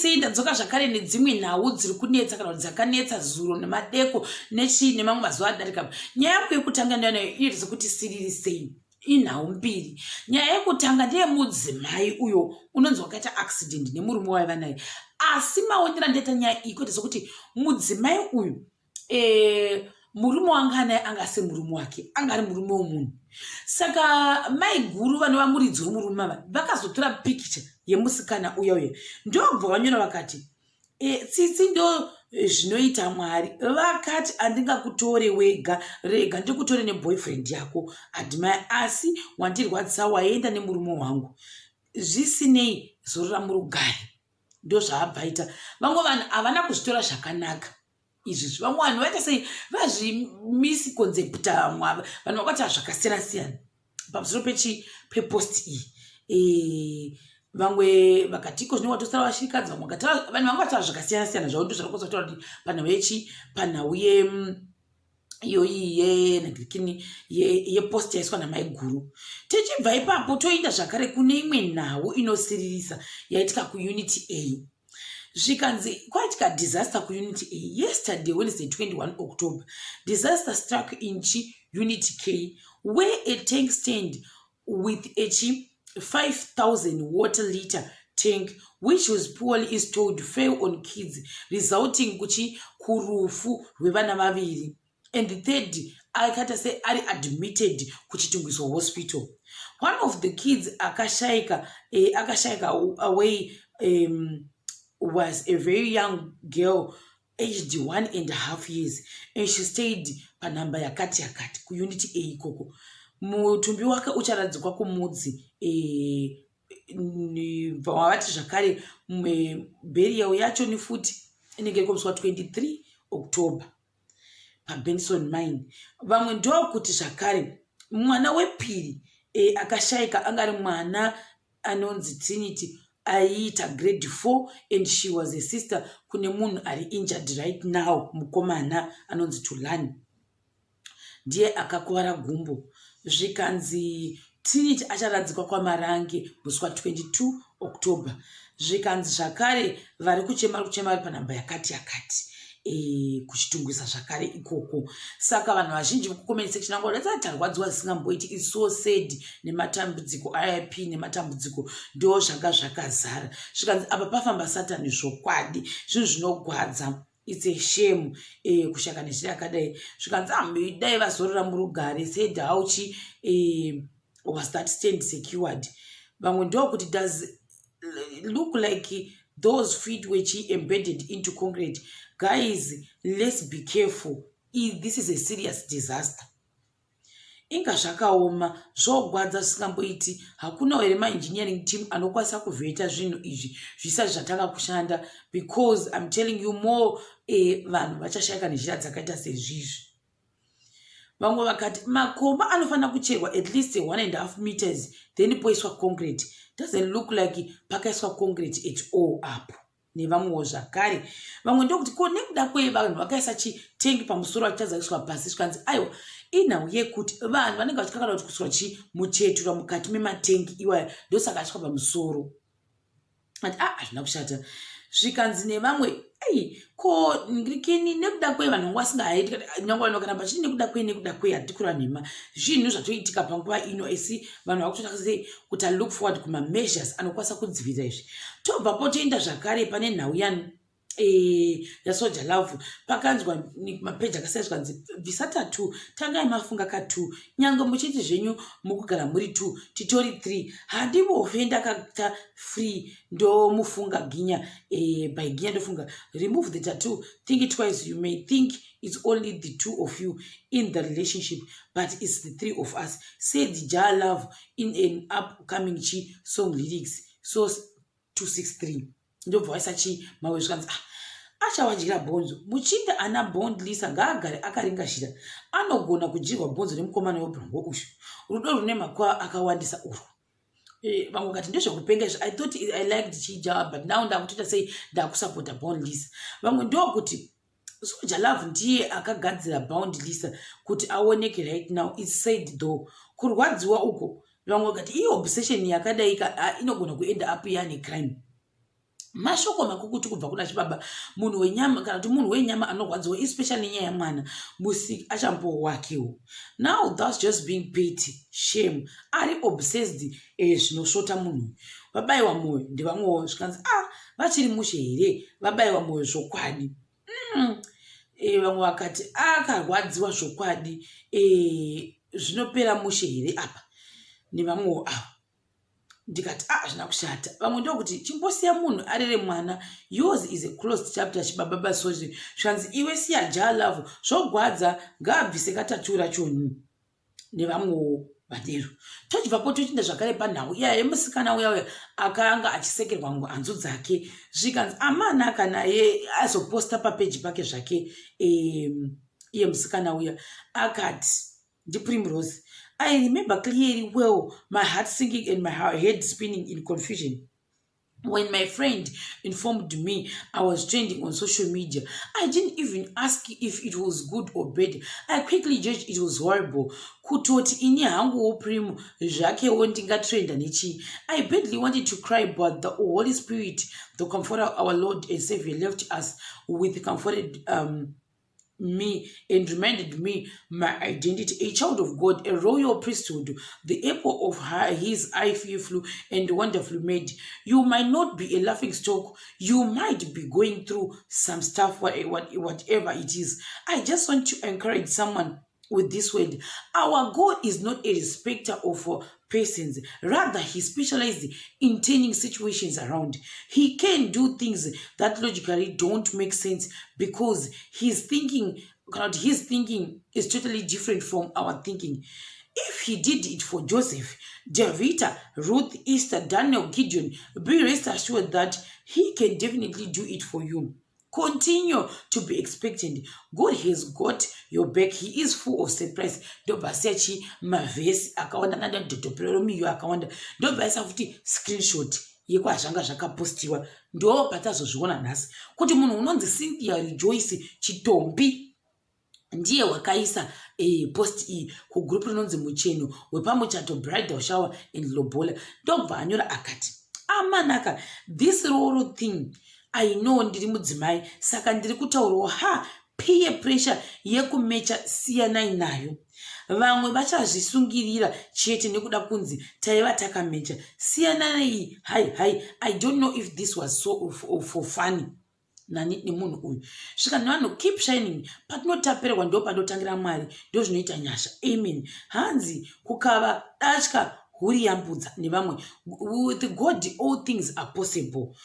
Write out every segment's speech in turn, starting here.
sei ndadzoka zvakare nedzimwe nhau dziri kunetsa kana kuti dzakanetsa zuro nemadeko nechii nemamwe mazuva adarika. Nyaya yangu yekutanga ndanayo inoratidza kuti siriri sei inhau mbiri. Nyaya yekutanga ndeyemudzimai uyo unonzi wakaita accident nemurume waiva naye, asi maonera ndaita nyaya iyi kuita sokuti mudzimai uyu murume wanga naye anga asi murume wake, anga ari murume womunhu. Saka mai guru vanova muridzi womurume ava vakazotora pikicha yemusikana uya ndobva vanyora vakati tsitsi ndo zvinoita Mwari. Vakati handingakutore wega, rega ndikutore neboyfriend yako adimai, asi wandirwadzisa waenda nemurume wangu, zvisinei zorora murugare. Ndo zvaabvaita. Vamwe vanhu havana kuzvitora zvakanaka izvi. Vamwe vanhu vaita sei vazvimisconcepta, vanhu vakati zvakasiyana-siyana pamusoro pepost iyi. Vamwe vakati iko zvino watosara vashirikadzi, vanhu vanga vataura zvakasiyana-siyana zvavo ndo zvari kutaura kuti panhau iyoyi yepost yaiswa namai guru. Tichibva ipapo toenda zvakare kune imwe nhau inosiririsa yaitika kuunity A. Zvikanzi kwaitika disaster kuunity A. Yesterday, Wednesday 21 October, disaster struck in Unity K, where a tank stand with a 5,000 water liter tank which was poorly installed fell on kids, resulting kurufu rwevana vaviri, and the third akata say ari admitted kuchitungwiso hospital. One of the kids akashaika away was a very young girl aged 1.5 years, and she stayed panhamba yakati kuunity A ikoko. Mutumbi wake ucharadzikwa kumudzi vavati zvakare burial yacho ni futi inenge ikomuswa 23 October paBenson Mine. Vamwe ndokuti zvakare mwana wepiri akashaika angari mwana anonzi Trinity aiita grade 4, and she was a sister kune munhu ari injured right now, mukomana anonzi Tulani, ndiye akakuwara gumbo. Zvikanzi Trinity acharadzikwa kwaMarange muswa 22 October. Zvikanzi zvakare vari kuchema panhamba yakati kuchitungwisa zvakare ikoko. Saka vanhu vazhinji mukucomment section angu vatati tarwadziwa zisingamboiti, is so sad, nematambudziko RIP nematambudziko ndo zvanga zvakazara. Zvikanzi apa pafamba Satani zvokwadi, zvinhu zvinogwadza. It's a shame kushaka neshira akadai. Zvikanzi dai vazorora murugare, said how was that stand secured. Vamwe ndokuti does look like those feet were embedded into concrete. Guys, let's be careful. This is a serious disaster. Inga zvakaoma zvogwadza zvisingamboiti. Hakuna ere engineering team anokwanisa kuvheta zvinhu izvi zvisati zvatanga kushanda, because I'm telling you more vanhu vachashayika nezhira dzakaita sezvizvi. Vamwe vakati makomba anofana kucherwa at least 1.5 meters then poiswa concrete. Doesn't look like pakaiswa concrete at all up. Nevamwewo zvakare vamwe ndokuti ko nekuda kwevanhu vakaisa chitengi pamusoro vachichazaiswa pasi. Zvikanzi aiwa inhau yekuti vanhu vanenge vachikakana kuti kuswa muchetura mukati mematengi iwaya ndosaka achikwa pamusoro. Ati hazvina kushata. Zvikanzi nevamwe ko ngirikini nekuda kwevanhu vasingahaiti nyangwa vanokaramba chii nekuda kwe hatikura nhema zvinhu zvatoitika panguva ino, esi vanhu vakutotaka kuti look forward kuma-measures anokwanisa kudzivirira izvi. Tobvapo toenda zvakare pane nhau yaSoldier Love. Pakanzwa mapeji akasiyana zvikanzi bvisa tattoo, tangai mafunga ka2, nyange muchiti zvenyu mukugara muri 2 titori 3, handivofe ndakaita free ndo mufunga ginya by ginya ndofunga. Remove the tattoo, think it twice. You may think it's only the 2 of you in the relationship, but it's the 3 of us, said Jah Love in an upcoming song lyrics. Source 263. Ndobva waisa mawe zvikanzi achawadyira bhonzo. Muchinda ana Bond Lisa ngaagare akaringashira, anogona kudyirwa bhonzo nemukomana webhongo uyu. Rudo rune makwa akawandisa urwu. Vamwe kati ndezvekupenga izvi. I thought I liked Chija, but now ndakutoita sei ndakusapota Bond Lisa. Vamwe ndokuti Soldier Love ndiye akagadzira Bond Lisa kuti aoneke right now. It's said though kurwadziwa uko vamwe kati iyi obsession yakadai inogona kuenda up yani crime. mashoko makukuti kubva kuna chibaba munhu wenyama kana kuti munhu wenyama anorwadziwa especially nyaya yamwana musiki achambowakiwo. Now that's just being petty, shame, ari obsessed zvinosvota munhu. Vabayiwa mwoyo ndevamwewo zvikanzi vachiri mushe here vabayiwa mwoyo zvokwadi. Vamwe vakati akarwadziwa zvokwadi zvinopera mushe here apa nevamwewo ava. Ndikati zvina kushata. Vamwe ndokuti chimbosiya munhu arere mwana, yours is a closed chapter chibaba sozi zvanzi iwe siya jalove zvogwadza ngaabvise katatura choni nevamwewo vadero. Tochibvapo tochienda zvakare panhau iya yemusikana uya akanga achisekerwa hanzu dzake zvikanzi amanaka naye azoposta papeji pake zvake iye musikana uya akati ndiPrimrose, I remember clearly well my heart sinking and my head spinning in confusion. When my friend informed me I was trending on social media, I didn't even ask if it was good or bad. I quickly judged it was horrible. Kutoti ini hangu Prim zvake ndingatrenda nechi. I badly wanted to cry, but the Holy Spirit, the Comforter, our Lord and Savior, left us with comforted me and reminded me my identity, a child of God, a royal priesthood, the apple of his eye, fearful and wonderfully made. You might not be a laughing stock, you might be going through some stuff, whatever it is. I just want to encourage someone with this word. Our God is not a respecter of persons. Rather, he specializes in turning situations around. He can do things that logically don't make sense because his thinking is totally different from our thinking. If he did it for Joseph, Davida, Ruth, Esther, Daniel, Gideon, be rest assured that he can definitely do it for you. Continue to be expectant. God has got your back. He is full of surprise. Dobasiachi mavesi akawanda nada dotopleromiyo akawanda. Dobasa futi screenshot yekwa zvanga zvakapostiwa. Ndo patazozviona nhasi. Kuti munhu unonzi Cynthia Rejoice Chitombi ndiye wakaisa post iyi kugroup rinonzi Mucheno wepamuchato bridal shower in Lobola. Ndobva anyora akati amanaka this little thing I know ndiri mudzimai saka ndiri kutaurawo peer pressure yekumecha siyanai nayo. Vamwe vachazvisungirira chete nekuda kunzi taiva takamecha siyanai hai I don't know if this was so for funny. Nani nemunhu uyu svika nevanhu keep shining patinotaperwa ndo panotangira Mwari ndo zvinoita nyasha. Amen. Hanzi kukava datya huri yambudza nevamwe. With God all things are possible.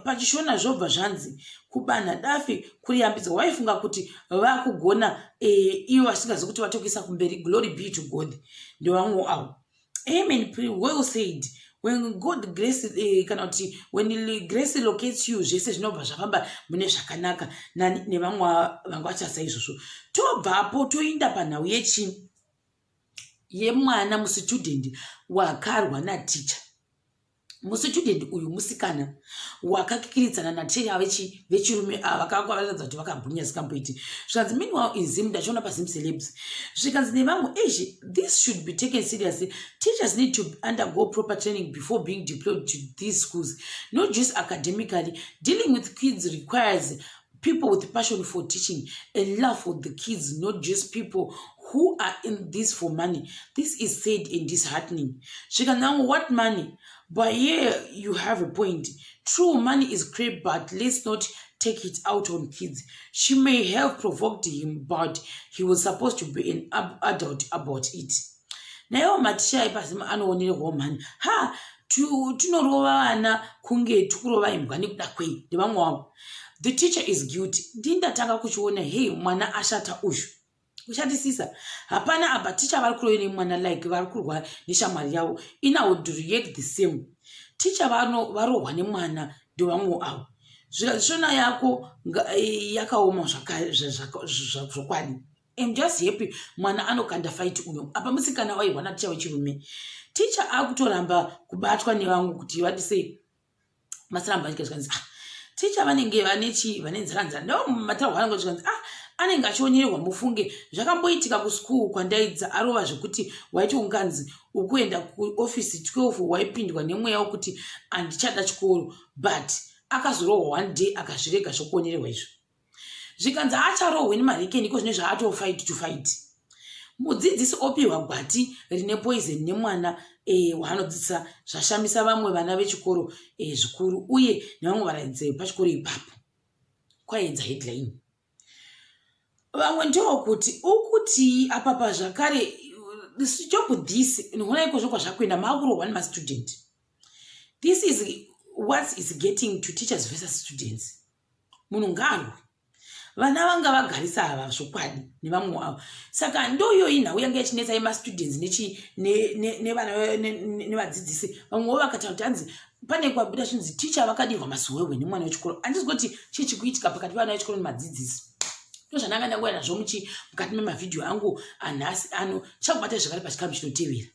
Pachishona zvobva zvanzi kubanha dafi kuri yambidza. Waifunga kuti vakugona ivo vasingazi kuti vatokuisa kumberi. Glory be to God. Ndevamwe avo. Amen. Well said. When God grace when grace locates you zvese zvinobva zvafamba mune zvakanaka nevamwe vangu vachasa izvozvo. Tobvapo toinda panhau yemwana musitudhendi wakarwa naticha. Musitudhendi uyu musikana wakakikiridzana naticha vechirume vakaratidza kuti vakagwinya sikamboiti. Zvikanzi meanwhile in Zim ndachiona paZim celebs zvikanzi nevamwe this should be taken seriously. Teachers need to undergo proper training before being deployed to these schools, not just academically. Dealing with kids requires people with passion for teaching and love for the kids, not just people who are in this for money. This is sad and disheartening. She can now what money? But here you have a point. True money is great, but let's not take it out on kids. She may have provoked him, but he was supposed to be an adult about it. Nayo matisha ipasima anoonere woman. Tunorova vana kunge tukurova imbwa nekuda kwei ndevamwe wavo. The teacher is guilty. Ndindatanga kuchiona mwana ashata uyu. Ushatisisa. Hapana apa teacher vari kurova nemwana like vari kurwa neshamwari yavo. Ina would react the same. Teacher varohwa nemwana ndevamwe avo. Zvishona yako yakaoma zvokwadi. I'm just happy mwana anokanda fight uno. Apa musikana waihwa na teacher wechirume. Teacher akutoramba kubatwa nevangu kuti vadise masaramba nyika zvikanzi teacher vanenge vanenzira ndo matarwa vanenge zvikanzi anenge achionyerwa mufunge zvakamboitika kuskuru kwandaidza arova zvekuti waiti unganzi ukuenda kuofisi 12 waipindwa nemweya wekuti handichada chikoro, but akazorohwa one day akazvirega zvokuonerwa izvo. Zvikanzi acharohwe nemarekeni iko zvine zvaatofight to fight. Mudzidzisi opiwa gwati rine poison nemwana waanodzidzisa zvashamisa vamwe vana vechikoro zvikuru uye nevamwe varaidzi pachikoro ipapo. Kwaedza headline. Vamwe ndokuti ukuti apapa zvakare stop this ninoona iko zvokwa zvakuenda makurohwa nemastudent. This is what is getting to teachers versus students. Munhu ngarwe vana vanga vagarisa ava zvokwadi nevamwe wavo. Saka ndoyo inhau yanga ichinetsa yemastudents nevana nevadzidzisi. Vamwe vakataura kuti hanzi pane kwabuda zvinzi ticha vakadirwa masuwewe nemwana wechikoro. Handisi kuti chii chikuitika pakati pevana vechikoro nemadzidzisi. Ndozvananga ndangoenda nazvo mukati memavhidhiyo angu anhasi ano chakubata zvakare pachikamu chinotevera.